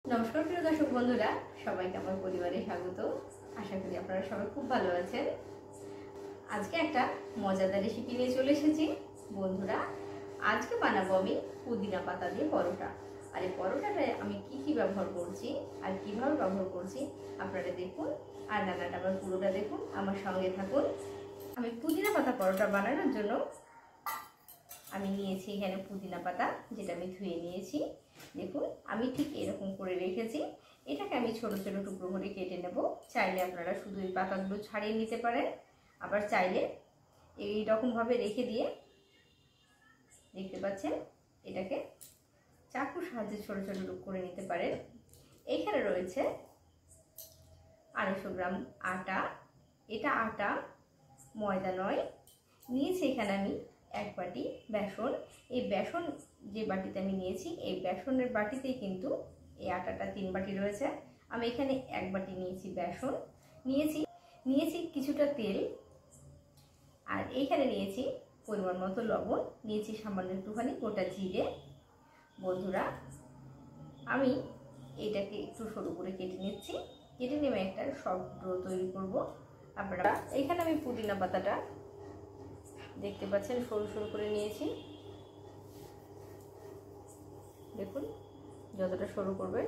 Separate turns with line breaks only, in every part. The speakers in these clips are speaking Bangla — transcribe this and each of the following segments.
नमस्कार प्रिय दर्शक बंधुरा सबाइके आमार परिवारे स्वागत। आशा करी आपनारा सबाई खूब भालो आछेन। आजके एकटा मजादार रेसिपि निये चले एसेछि बंधुरा। आजके बानाबो आमि पुदिना पाता दिये परोटा। और এই পরোটাটা আমি কি ব্যবহার করছি আর কিভাবে ব্যবহার করছি আপনারা দেখুন আর রান্নাটা আবার পুরোটা দেখুন, আমার সঙ্গে থাকুন। আমি পুদিনা পাতা পরোটা বানানোর জন্য আমি নিয়েছি এখানে পুদিনা পাতা, যেটা আমি ধুয়ে নিয়েছি। দেখুন আমি ঠিক এরকম করে রেখেছি। এটাকে আমি ছোট ছোট টুকরো করে কেটে নেব। চাইলে আপনারা শুধু এই পাতাগুলো ছাড়িয়ে নিতে পারেন, আবার চাইলে এই রকম ভাবে রেখে দিয়ে দেখতে পাচ্ছেন এটাকে চাকুর সাহায্যে ছোট ছোট টুকরো করে নিতে পারেন। এখানে রয়েছে 250 গ্রাম আটা। এটা আটা, ময়দা নয়। নিয়েছি এখানে আমি 1 বাটি বেসন। এই বেসন যে বাটিতে আমি নিয়েছি এই বেসনের বাটিতেই কিন্তু এই আটাটা 3 বাটি রয়েছে। আমি এখানে 1 বাটি নিয়েছি বেসন, নিয়েছি কিছুটা তেল, আর এইখানে নিয়েছি পরিমাণ মতো লবণ, নিয়েছি সামান্য একটুখানি গোটা জিরে। বন্ধুরা আমি এটাকে একটু সরু করে কেটে নিচ্ছি। কেটে নেমে একটা সফট ডো তৈরি করব। আপনারা এখানে আমি পুদিনা পাতাটা দেখতে পাচ্ছেন সরু সরু করে নিয়েছি। দেখুন যতটা সরু করবেন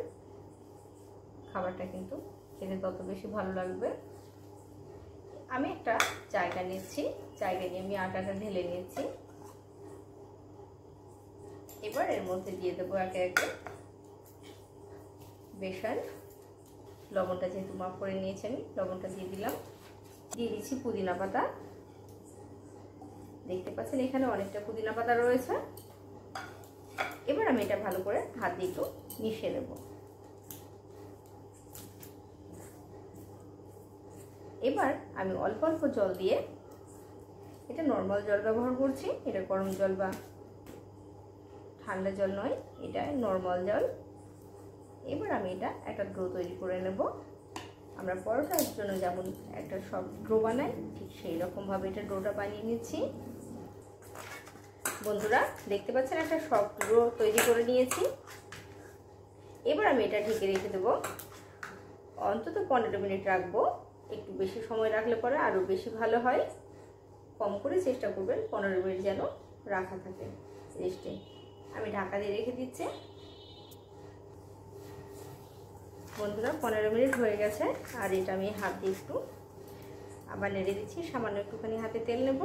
খাবারটা কিন্তু খেতে তত বেশি ভালো লাগবে। আমি একটা জায়গা নিচ্ছি, জায়গা নিয়ে আমি আটাটা ঢেলে নিচ্ছি। এবার এর মধ্যে দিয়ে দেবো একে একে বেসন। লবণটা যেহেতু মাপ করে নিয়েছি আমি লবণটা দিয়ে দিলাম। দিয়ে দিচ্ছি পুদিনা পাতা। দেখতে পাচ্ছেন এখানে অনেকটা পুদিনা পাতা রয়েছে। এবার আমি এটা ভালো করে হাত দিয়ে একটু মিশিয়ে নেব। এবার আমি অল্প অল্প জল দিয়ে, এটা নর্মাল জল ব্যবহার করছি, এটা গরম জল বা ঠান্ডা জল নয়, এটা নর্মাল জল। এবার আমি এটা একটা ডো তৈরি করে নেব। আমরা পরোটার জন্য যেমন একটা সফট ডো বানাই ঠিক সেই রকম ভাবে এটা ডোটা বানিয়ে নিচ্ছি। বন্ধুরা দেখতে পাচ্ছেন একটা সফট ডো তৈরি করে নিয়েছি। এবার আমি এটা ঢেকে রেখে দেবো, অন্তত 15 মিনিট রাখবো। একটু বেশি সময় রাখলে পরে আরও বেশি ভালো হয়। কম করে চেষ্টা করবেন 15 মিনিট যেন রাখা থাকে রেস্টে। আমি ঢাকা দিয়ে রেখে দিচ্ছি। বন্ধুরা 15 মিনিট হয়ে গেছে, আর এটা আমি হাত দিয়ে একটু আবার নেড়ে দিচ্ছি। সামান্য একটুখানি হাতে তেল নেব,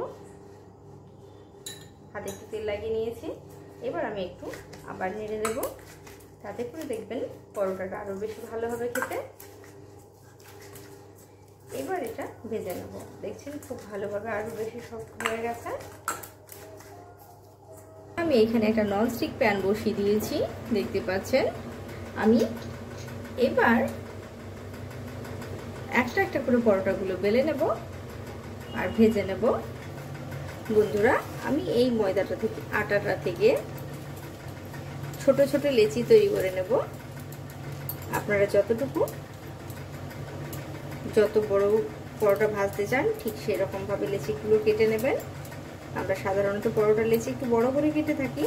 হাতে একটু তেল লাগিয়ে নিয়েছি। এবার আমি একটু আবার নেড়ে দেব, তাতে করে দেখবেন পরোটাটা আরও বেশি ভালো হবে খেতে। এবার এটা ভেজে নেব। দেখছেন খুব ভালোভাবে আরও বেশি সফট হয়ে গেছে। আমি এখানে একটা ননস্টিক প্যান বসিয়ে দিয়েছি, দেখতে পাচ্ছেন। আমি এবার একটা একটা করে পরোটাগুলো বেলে নেব আর ভেজে নেব। বন্ধুরা আমি এই ময়দাটা থেকে আটাটা থেকে ছোট ছোট লেচি তৈরি করে নেব। আপনারা যত বড় পরোটা ভাজতে চান ঠিক সেরকম ভাবে লেচিগুলো কেটে নেবেন। আমরা সাধারণত পরোটা লেচি একটু বড় করে কেটে থাকি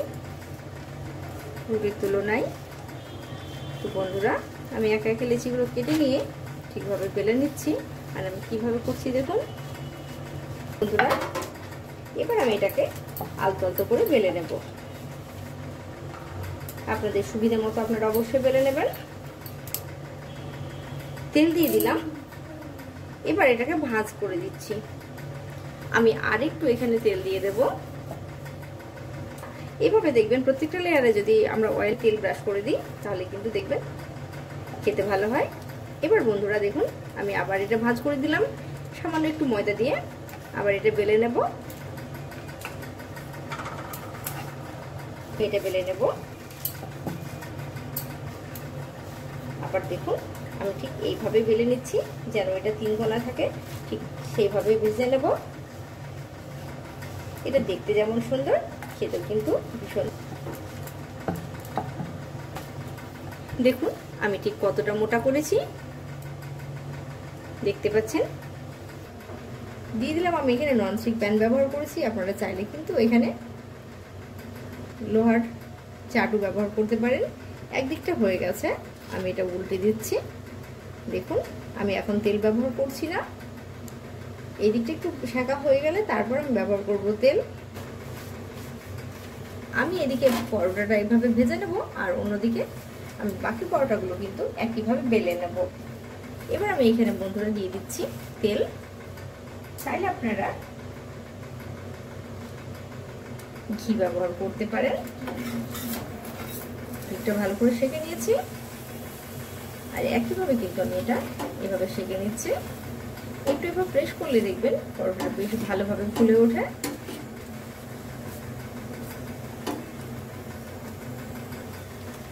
রুটির তুলনায়। তো বন্ধুরা আমি একে একে লেচিগুলো কেটে নিয়ে ঠিকভাবে বেলে নিচ্ছি। আর আমি কিভাবে করছি দেখুন বন্ধুরা। এবার আমি এটাকে আলতো আলতো করে বেলে নেব। আপনাদের সুবিধা মতো আপনারা অবশ্যই বেলে নেবেন। তেল দিয়ে দিলাম। এবার এটাকে ভাঁজ করে দিচ্ছি। আমি আরেকটু এখানে তেল দিয়ে দেব। এভাবে দেখবেন প্রত্যেকটা লেয়ারে যদি আমরা অয়েল তেল ব্রাশ করে দিই তাহলে কিন্তু দেখবেন খেতে ভালো হয়। এবার বন্ধুরা দেখুন আমি আবার এটা ভাঁজ করে দিলাম সামান্য একটু ময়দা দিয়ে। আবার এটা বেলে নেব, এটা বেলে নেব। আবার দেখুন আমি ঠিক এইভাবে বেলে নিচ্ছি যেন এটা 3 কোণা থাকে, ঠিক সেইভাবে ভেজে নেব। এটা দেখতে যেমন সুন্দর খেতেও কিন্তু ভীষণ। দেখুন আমি ঠিক কতটা মোটা করেছি দেখতে পাচ্ছেন। দিয়ে দিলাম আমি এখানে ননস্টিক প্যান ব্যবহার করেছি। আপনারা চাইলে কিন্তু এখানে লোহার চাটু ব্যবহার করতে পারেন। একদিকটা হয়ে গেছে, আমি এটা উল্টে দিচ্ছি। দেখুন আমি এখন তেল ব্যবহার করছি না, এই দিকটা একটু শাঁকা হয়ে গেলে তারপর আমি ব্যবহার করব তেল। আমি এদিকে পরোটাটা এইভাবে ভেজে নেব, আর অন্যদিকে আমি বাকি পরোটাগুলো কিন্তু একইভাবে বেলে নেব। এবার আমি এখানে বন্ধুরা দিয়ে দিচ্ছি তেল। চাইলে আপনারা ঘি ব্যবহার করতে পারেন। একটু ভালো করে সেঁকে নিয়েছি, আর একইভাবে কিন্তু আমি এটা এভাবে সেঁকে নিচ্ছি। একটু এভাবে প্রেস করলে দেখবেন পরোটাটা বেশ ভালোভাবে ফুলে ওঠে।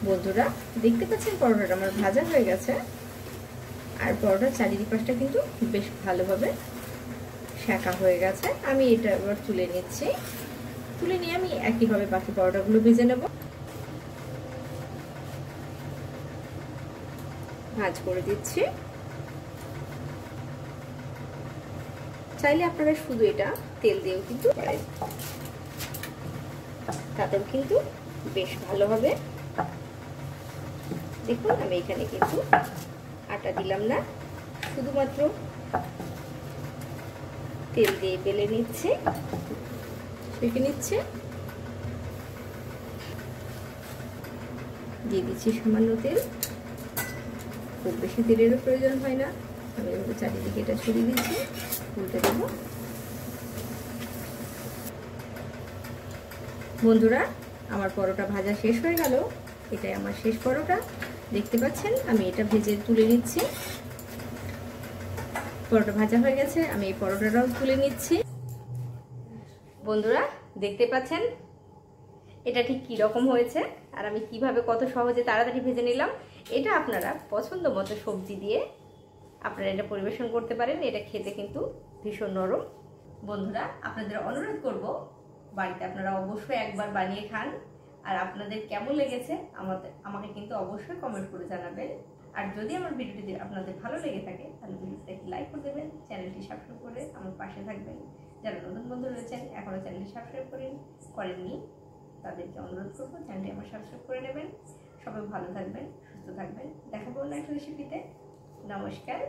বন্ধুরা দেখতে পাচ্ছেন পরোটাটা আমার ভাজা হয়ে গেছে, আর পরোটার চারিপাশটা কিন্তু বেশ ভালোভাবে সেঁকা হয়ে গেছে। আমি এটা এবার তুলে নিচ্ছি। তুলে নিয়ে আমি একইভাবে বাকি পরোটাগুলো ভেজে নেব। ভাজ করে দিচ্ছি। চাইলে আপনারা শুধু এটা তেল দিয়েও কিন্তু পারেন, তাতেও কিন্তু বেশ ভালো হবে। দেখুন আমি এখানে কিন্তু আটা দিলাম না, শুধুমাত্র তেল দিয়ে বেলে নিচ্ছে, সেঁকে নিচ্ছে। দিয়ে দিচ্ছি সামান্য তেল, খুব বেশি তেলেরও প্রয়োজন হয় না। আমি এভাবে চারিদিকে এটা ছড়িয়ে দিচ্ছি, উল্টে দেবো। বন্ধুরা আমার পরোটা ভাজা শেষ হয়ে গেল, এটাই আমার শেষ পরোটা। দেখতে পাচ্ছেন আমি এটা ভেজে তুলে নিচ্ছি। পরোটা ভাজা হয়ে গেছে, আমি এই পরোটাটাও তুলে নিচ্ছি। বন্ধুরা দেখতে পাচ্ছেন এটা ঠিক কি রকম হয়েছে, আর আমি কিভাবে কত সহজে তাড়াতাড়ি ভেজে নিলাম। এটা আপনারা পছন্দ মতো সবজি দিয়ে আপনারা এটা পরিবেশন করতে পারেন। এটা খেতে কিন্তু ভীষণ নরম। বন্ধুরা আপনাদের অনুরোধ করব বাড়িতে আপনারা অবশ্যই একবার বানিয়ে খান, আর আপনাদের কেমন লেগেছে আমাকে কিন্তু অবশ্যই কমেন্ট করে জানাবেন। আর যদি আমার ভিডিওটি আপনাদের ভালো লেগে থাকে তাহলে ভিডিওতে একটি লাইক করে দেবেন, চ্যানেলটি সাবস্ক্রাইব করে আমার পাশে থাকবেন। যারা নতুন বন্ধু রয়েছেন এখনো চ্যানেলটি সাবস্ক্রাইব করেননি তাদেরকে অনুরোধ করবো চ্যানেলটি আমার সাবস্ক্রাইব করে নেবেন। সবাই ভালো থাকবেন, সুস্থ থাকবেন। দেখা করুন একটা রেসিপিতে। নমস্কার।